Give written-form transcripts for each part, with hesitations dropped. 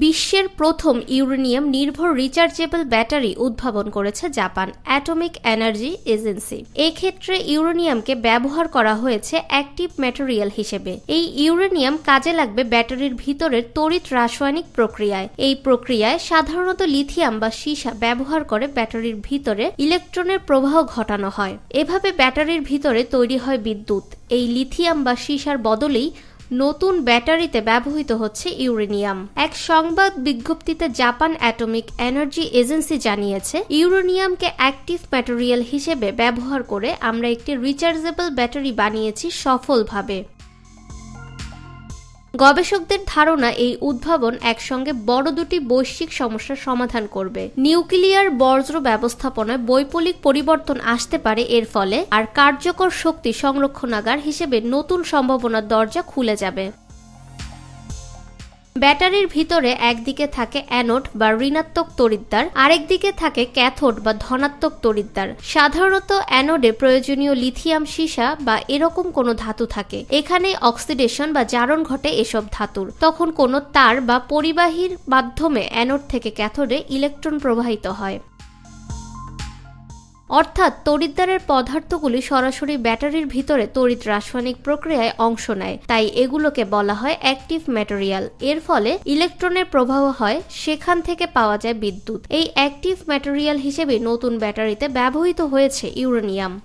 বিশ্বের প্রথম ইউরেনিয়াম নির্ভর রিচার্জেবল ব্যাটারি উদ্ভাবন করেছে জাপান অ্যাটমিক এনার্জি এজেন্সি। এক্ষেত্রে ইউরেনিয়ামকে ব্যবহার করা হয়েছে অ্যাক্টিভ ম্যাটেরিয়াল হিসেবে। এই ইউরেনিয়াম কাজে লাগবে ব্যাটারির ভিতরের তড়িৎ রাসায়নিক প্রক্রিয়ায়। এই প্রক্রিয়ায় সাধারণত লিথিয়াম বা সীসা ব্যবহার করে ব্যাটারির ভিতরে ইলেকট্রনের প্রবাহ ঘটানো হয়। এভাবে ব্যাটারির ভিতরে তৈরি হয় বিদ্যুৎ। এই লিথিয়াম বা সীসার বদলেই নতুন ব্যাটারিতে ব্যবহৃত হচ্ছে ইউরেনিয়াম। এক সংবাদ বিজ্ঞপ্তিতে জাপান অ্যাটমিক এনার্জি এজেন্সি জানিয়েছে, ইউরেনিয়ামকে অ্যাক্টিভ ম্যাটেরিয়াল হিসেবে ব্যবহার করে আমরা একটি রিচার্জেবল ব্যাটারি বানিয়েছি সফলভাবে। গবেষকদের ধারণা এই উদ্ভাবন একসঙ্গে বড় দুটি বৈশ্বিক সমস্যার সমাধান করবে। নিউক্লিয়ার বর্জ্য ব্যবস্থাপনায় বৈপ্লবিক পরিবর্তন আসতে পারে এর ফলে, আর কার্যকর শক্তি সংরক্ষণাগার হিসেবে নতুন সম্ভাবনার দরজা খুলে যাবে। ব্যাটারির ভিতরে একদিকে থাকে অ্যানোড বা ঋণাত্মক তড়িৎদ্বার, আরেকদিকে থাকে ক্যাথোড বা ধনাত্মক তড়িৎদ্বার। সাধারণত অ্যানোডে প্রয়োজনীয় লিথিয়াম সীসা বা এরকম কোনো ধাতু থাকে। এখানে অক্সিডেশন বা জারণ ঘটে এসব ধাতুর। তখন কোনো তার বা পরিবাহীর মাধ্যমে অ্যানোড থেকে ক্যাথোডে ইলেকট্রন প্রবাহিত হয়। অর্থাৎ তড়িৎদ্বারের পদার্থগুলি সরাসরি ব্যাটারির ভিতরে তড়িৎ রাসায়নিক প্রক্রিয়ায় অংশ নেয়, তাই এগুলোকে বলা হয় অ্যাক্টিভ ম্যাটেরিয়াল। এর ফলে ইলেকট্রনের প্রবাহ হয়, সেখান থেকে পাওয়া যায় বিদ্যুৎ। এই অ্যাক্টিভ ম্যাটেরিয়াল হিসেবে নতুন ব্যাটারিতে ব্যবহৃত হয়েছে ইউরেনিয়াম।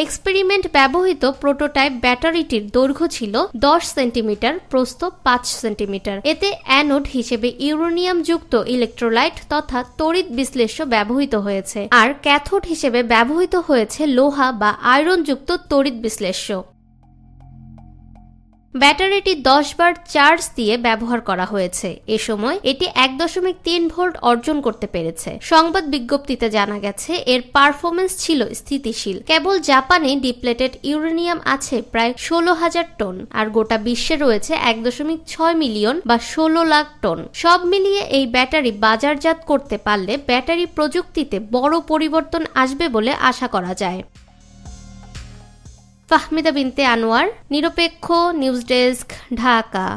এক্সপেরিমেন্ট ব্যবহৃত প্রোটোটাইপ ব্যাটারিটির দৈর্ঘ্য ছিল 10 সেন্টিমিটার, প্রস্থ 5 সেন্টিমিটার। এতে অ্যানোড হিসেবে ইউরেনিয়াম যুক্ত ইলেকট্রোলাইট তথা তড়িৎ বিশ্লেষ্য ব্যবহৃত হয়েছে, আর ক্যাথোড হিসেবে ব্যবহৃত হয়েছে লোহা বা আয়রন যুক্ত তড়িৎ বিশ্লেষ্য। ব্যাটারিটি 10 বার চার্জ দিয়ে ব্যবহার করা হয়েছে। এ সময় এটি 1.3 ভোল্ট অর্জন করতে পেরেছে। সংবাদ বিজ্ঞপ্তিতে জানা গেছে, এর পারফরমেন্স ছিল স্থিতিশীল। কেবল জাপানে ডিপ্লেটেড ইউরেনিয়াম আছে প্রায় 16,000 টন, আর গোটা বিশ্বে রয়েছে 1.6 মিলিয়ন বা 16 লাখ টন। সব মিলিয়ে এই ব্যাটারি বাজারজাত করতে পারলে ব্যাটারি প্রযুক্তিতে বড় পরিবর্তন আসবে বলে আশা করা যায়। ফাহমিদা বিনতে আনোয়ার, নিরপেক্ষ নিউজ ডেস্ক, ঢাকা।